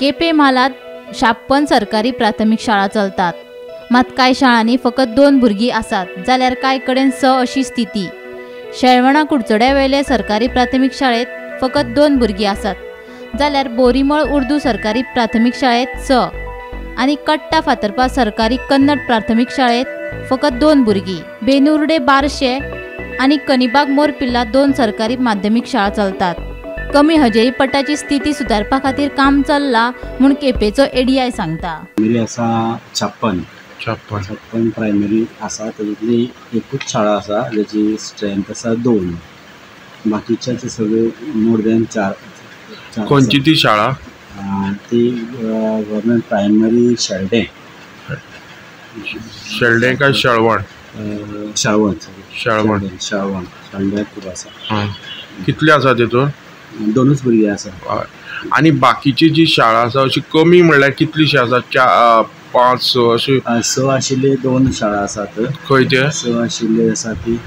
केपें म्हालात 56 सरकारी प्राथमीक शाळा चलतात, मात कांय शाळांनी फकत 2 भुरगीं आसात, जाल्यार कांय कडेन 6 अशी स्थिती। शेळवणा कुडचड्यावेले सरकारी प्राथमीक शाळेत फकत 2 भुरगीं आसात, जाल्यार बोरीमळ उर्दू सरकारी प्राथमीक शाळेत 6 आनी कट्टा फातर्पा सरकारी कन्नड प्राथमीक शाळेत फकत 2 भुरगीं। बेनुर्डे बारशे आनी कनिबाग मोरपिल्ला 2 सरकारी माध्यमीक शाळा चलतात। कमी हजेरी पटाची स्थिती सुदारपा खातीर काम चल्ला म्हूण केपेंचो एडीआय सांगता। प्रायमरी आसा 56 प्रायमरी आसा, तातूंतली एकूच शाळा आसा जाची स्ट्रेंथ आसा 2, बाकीचे सगळे मोर दॅन 4। खंयची ती शाळा? ती गव्हर्मेंट प्रायमरी शेल्डें काय शाळवण? शाळवण शेल्ड्याक आसा। कितले आसा तेतून? 2च भुरगीं आसा। आनी बाकीची जी शाळा आसा अशी कमी म्हणल्यार कितलीशी आसा? 4, 5, 6 अशी? 6 आशिल्ले 2 शाळा आसात। खंय ते? 6 आशिल्ले आसा ती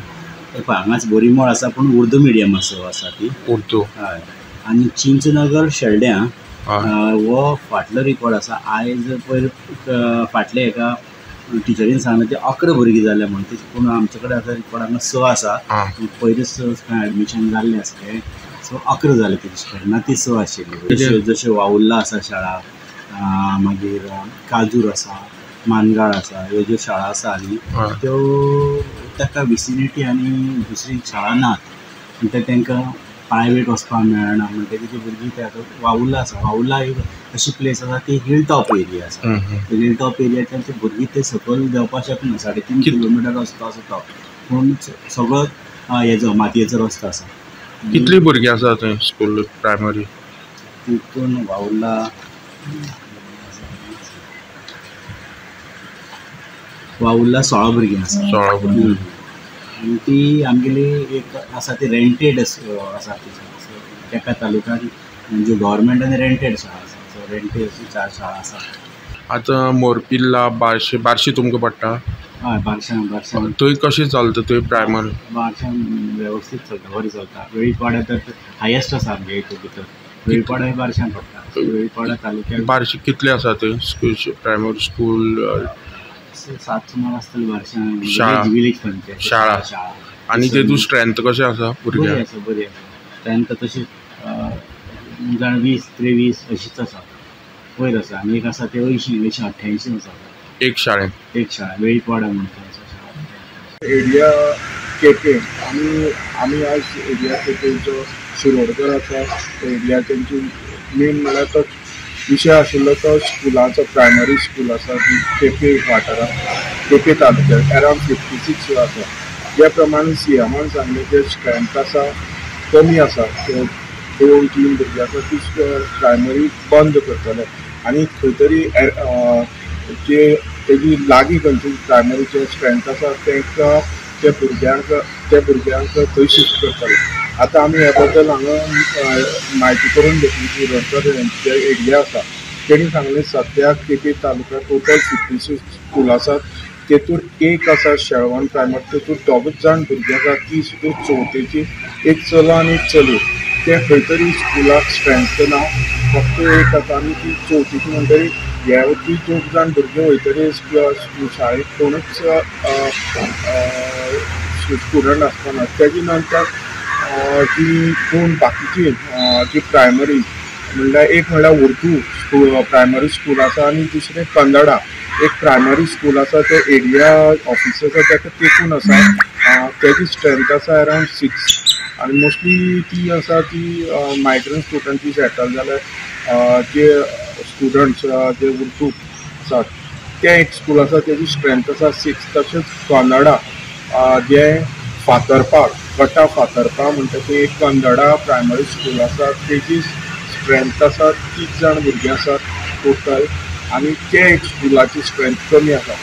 हांगाच बोरीमळ आसा, पूण उर्दू मिडियम आसा ती उर्दू। हय। आनी चिंचनगर शेल्ड्या हो फाटलो रिकॉर्ड आसा। आयज पयर फाटले एका टिचरीन सांगलें ते 11 भुरगीं जाले म्हण, पूण आमचे कडेन आतां रिकॉर्ड हांगा 6 आसा। पयलींच एडमिशन जाल्लें आसलें, सो 11 जाले तेजी स्ट्रेंथ, ती 6 आशिल्ली। जशें वाउल्ला आसा शाळा, मागीर काजूर आसा, मानगाळ आसा, ह्यो ज्यो शाळा आसा न्ही त्यो ताका विसिनिटी आनी दुसरी शाळा नात, म्हणटा तांकां प्रायवेट वचपाक मेळना, म्हणटकीर ती भुरगीं ते आतां वाउल्ला आसा। वाउल्ला एक अशी प्लेस आसा ती हिल टॉप एरिया आसा। हिल टॉप एरियाच्यान ती भुरगीं ते सकयल देंवपाक शकना, 3.5 किलोमिटर रस्तो आसा तो, पूण सगळो हेजो मातयेचो रस्तो आसा। कितली भुरगीं आसा थंय स्कूल प्रायमरी? तितून वाउल्ला 16 भुरगीं आसा। 16 भुरगीं। आनी ती आमगेली एक आसा ती रेंटेड आसा केपें तालुक्यांत, म्हणजे गव्हर्मेंटान रेंटेड शाळा आसा, सो रेंटेड अशी 4 शाळा आसा। आतां मोरपिल्ला बार्शी तुमकां पडटा? हय, बार्शां। थंय कशें चलता थंय प्रायमरी? बार्शां वेवस्थीत चलता, बरी चलता। वेळीपाड्या तर हायेस्ट आसा आमगे हितून भितर, वेळीपाड्या बार्शां पडटा। वेळीपाड्या तालुक्यात बार्शी कितले आसा थंय स्कूल प्रायमरी स्कूल? 7 सुमार आसतली बार्शां शाळा। आनी तेतून स्ट्रेंथ कशें आसा भुरग्यां? बरी आसा स्ट्रेंथ तशी 20-23 अशीच आसा, वयर आसा। आनी एक आसा ते 80-88 आसा एक शाळेंत। एक शाळा वेळीपाडा म्हणटा एरिया केपें। आमी आज एरिया केपेंचो शिरोडकर आसा एरिया, तेंची मेन म्हणल्यार तो विशय आशिल्लो तो स्कुलाचो, प्रायमरी स्कूल आसा ती केपें वाठारांत, केपें तालुक्यांत अरावंड 56 आसा। ज्या प्रमाणे सीएमान सांगलें ते स्ट्रेंथ आसा कमी आसा, 2-3 भुरगीं आसा ती प्रायमरी बंद करतले, आनी खंय तरी जे तेजी लागीं खंयची प्रायमरीचे स्ट्रेंथ आसा तांकां त्या भुरग्यांक थंय शिफ्ट करतले। आतां आमी ह्या बद्दल हांगा म्हायती करून घेतली की रोडकर जे एरिया आसा तेणी सांगलें सद्याक केपें तालुक्यांत टोटल 56 स्कूल आसात, तेतून एक आसा शेळवण प्रायमरी, तेतून 2 जाण भुरगीं आसात, ती सुद्दां चवथेची, एक चलो आनी एक चली। ते खंय तरी स्कुलाक स्ट्रेंथ ना, फक्त एक आसा आनी ती चवथीची म्हणटरी ह्या ती 2 जाण भुरगीं वयतरी शाळेंत कोणूच स्टुडंट आसतना। तेजे नंतर जी 2 बाकीची जी प्रायमरी म्हणल्यार एक म्हणल्यार उर्दू प्रायमरी स्कूल आसा आनी दुसरें कन्नडा एक प्रायमरी स्कूल आसा, ते एरिया ऑफिस आसा ताका तेकून आसा, तेजी स्ट्रेंथ आसा अरावंड 6 आनी मोस्टली ती आसा ती मायग्रंट स्टुडंट ती सेटल जाल्यार जे स्टुडंट्स जे उर्दू आसात ते एक स्कूल आसा तेजी स्ट्रेंथ आसा 6। तशेंच कन्नडा जे फातर्पा गटा फातर्पा म्हणटा ते एक कन्नडा प्रायमरी स्कूल आसा, तेजी स्ट्रेंथ आसा 30 जाण भुरगीं आसात टोटल, आनी ते एक स्कुलाची स्ट्रेंथ कमी आसा।